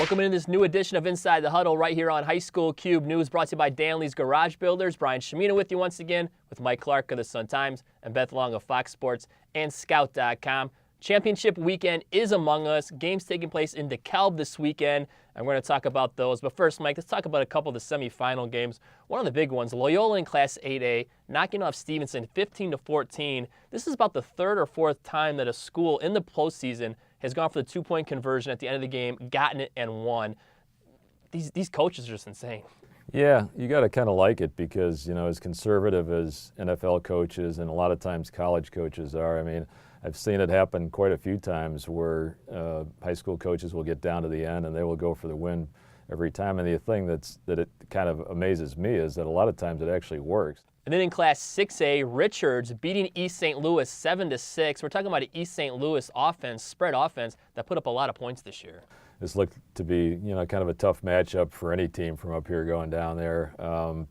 Welcome into this new edition of Inside the Huddle right here on High School Cube News, brought to you by Danley's Garage Builders. Brian Chimino with you once again with Mike Clark of the Sun-Times and Beth Long of Fox Sports and Scout.com. Championship weekend is among us. Games taking place in DeKalb this weekend, and we're going to talk about those. But first, Mike, let's talk about a couple of the semifinal games. One of the big ones, Loyola in Class 8A, knocking off Stevenson 15-14. This is about the third or fourth time that a school in the postseason has gone for the two-point conversion at the end of the game, gotten it, and won. These coaches are just insane. Yeah, you got to kind of like it because, you know, as conservative as NFL coaches and a lot of times college coaches are, I mean, I've seen it happen quite a few times where high school coaches will get down to the end and they will go for the win every time. And the thing that it kind of amazes me is that a lot of times it actually works. And then in Class 6A, Richards beating East St. Louis 7-6. We're talking about an East St. Louis offense, spread offense, that put up a lot of points this year. This looked to be, you know, kind of a tough matchup for any team from up here going down there.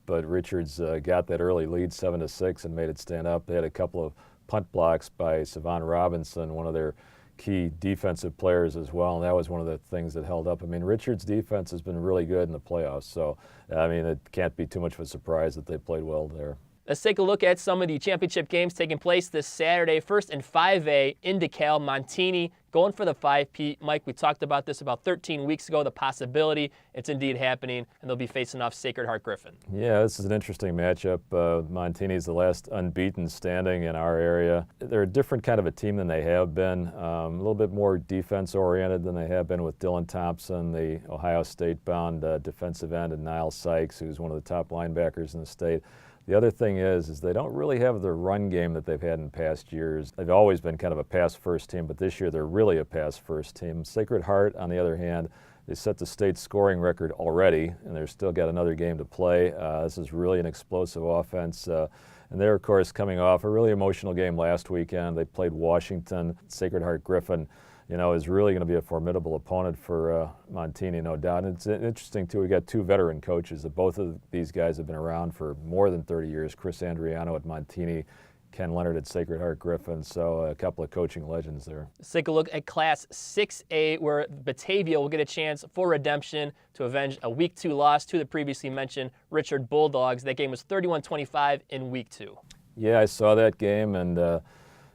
But Richards got that early lead 7-6 and made it stand up. They had a couple of punt blocks by Savon Robinson, one of their key defensive players as well, and that was one of the things that held up. I mean, Richards' defense has been really good in the playoffs, so, I mean, it can't be too much of a surprise that they played well there. Let's take a look at some of the championship games taking place this Saturday. First in 5A, in DeKalb, Montini going for the 5P. Mike, we talked about this about 13 weeks ago, the possibility. It's indeed happening, and they'll be facing off Sacred Heart Griffin. Yeah, this is an interesting matchup. Montini's the last unbeaten standing in our area. They're a different kind of a team than they have been, a little bit more defense-oriented than they have been with Dylan Thompson, the Ohio State-bound defensive end, and Niles Sykes, who's one of the top linebackers in the state. The other thing is they don't really have the run game that they've had in past years. They've always been kind of a pass-first team, but this year they're really a pass-first team. Sacred Heart, on the other hand, they set the state scoring record already, and they've still got another game to play. This is really an explosive offense. And they're, of course, coming off a really emotional game last weekend. They played Washington. Sacred Heart Griffin, you know, is really going to be a formidable opponent for Montini, no doubt. And it's interesting, too, we got two veteran coaches. Both of these guys have been around for more than 30 years. Chris Andriano at Montini, Ken Leonard at Sacred Heart Griffin, so a couple of coaching legends there. Let's take a look at Class 6A, where Batavia will get a chance for redemption to avenge a Week 2 loss to the previously mentioned Richard Bulldogs. That game was 31-25 in Week 2. Yeah, I saw that game, and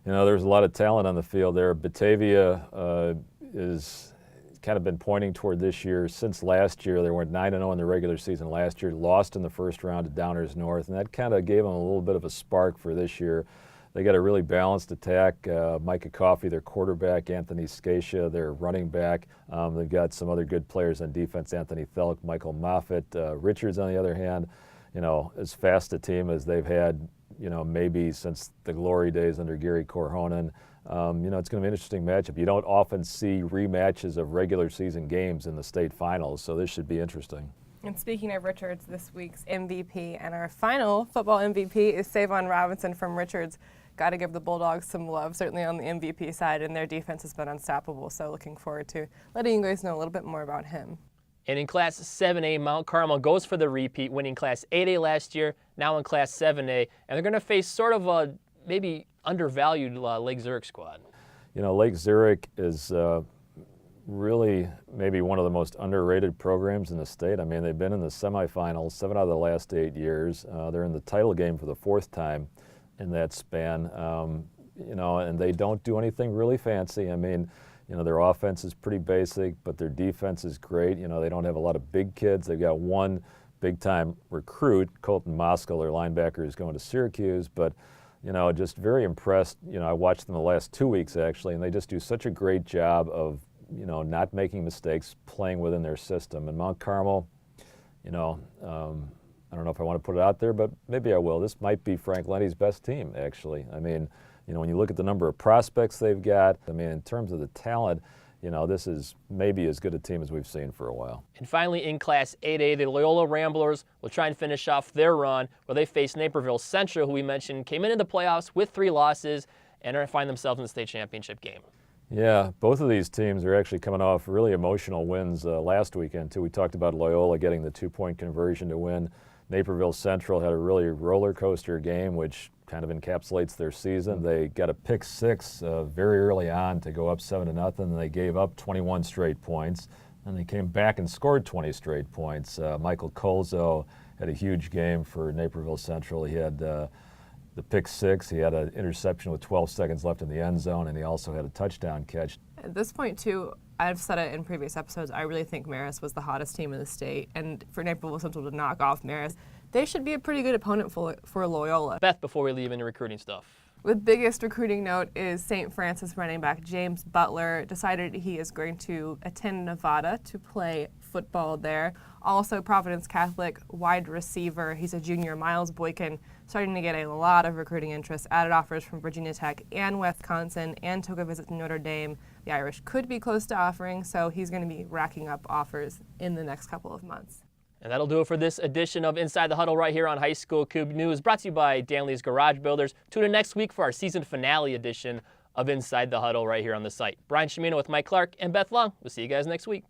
you know, there's a lot of talent on the field there. Batavia is kind of been pointing toward this year. Since last year, they went 9-0 in the regular season last year, lost in the first round to Downers North, and that kind of gave them a little bit of a spark for this year. They got a really balanced attack. Micah Coffey, their quarterback, Anthony Scatia, their running back. They've got some other good players on defense, Anthony Thelk, Michael Moffitt. Richards, on the other hand, you know, as fast a team as they've had, you know, maybe since the glory days under Gary Corhonen. You know, it's going to be an interesting matchup. You don't often see rematches of regular season games in the state finals, so this should be interesting. And speaking of Richards, this week's MVP and our final football MVP is Savon Robinson from Richards. Got to give the Bulldogs some love, certainly on the MVP side, and their defense has been unstoppable, so looking forward to letting you guys know a little bit more about him. And in Class 7A, Mount Carmel goes for the repeat, winning Class 8A last year, now in Class 7A. And they're going to face sort of a maybe undervalued Lake Zurich squad. You know, Lake Zurich is really maybe one of the most underrated programs in the state. I mean, they've been in the semifinals 7 out of the last 8 years. They're in the title game for the 4th time in that span. You know, and they don't do anything really fancy. I mean, you know, their offense is pretty basic, but their defense is great. You know, they don't have a lot of big kids. They've got one big-time recruit, Colton Moskell, their linebacker, is going to Syracuse. But, you know, just very impressed. You know, I watched them the last 2 weeks, actually, and they just do such a great job of, you know, not making mistakes, playing within their system. And Mount Carmel, you know, I don't know if I want to put it out there, but maybe I will. This might be Frank Lenny's best team, actually. I mean, you know, when you look at the number of prospects they've got, I mean, in terms of the talent, you know, this is maybe as good a team as we've seen for a while. And finally, in Class 8A, the Loyola Ramblers will try and finish off their run where they face Naperville Central, who we mentioned came into the playoffs with 3 losses and are find themselves in the state championship game. Yeah, both of these teams are actually coming off really emotional wins last weekend, too. We talked about Loyola getting the 2-point conversion to win. Naperville Central had a really roller coaster game, which kind of encapsulates their season. They got a pick 6 very early on to go up 7-0, and they gave up 21 straight points. And they came back and scored 20 straight points. Michael Colzo had a huge game for Naperville Central. He had the pick six. He had an interception with 12 seconds left in the end zone, and he also had a touchdown catch. At this point, too, I've said it in previous episodes, I really think Marist was the hottest team in the state. And for Naperville Central to knock off Marist, they should be a pretty good opponent for Loyola. Beth, before we leave into recruiting stuff. The biggest recruiting note is St. Francis running back James Butler decided he is going to attend Nevada to play football there. Also, Providence Catholic wide receiver, he's a junior, Miles Boykin, starting to get a lot of recruiting interest. Added offers from Virginia Tech and Wisconsin, and took a visit to Notre Dame. The Irish could be close to offering, so he's going to be racking up offers in the next couple of months. And that'll do it for this edition of Inside the Huddle right here on High School Cube News, brought to you by Danley's Garage Builders. Tune in next week for our season finale edition of Inside the Huddle right here on the site. Brian Chimino with Mike Clark and Beth Long. We'll see you guys next week.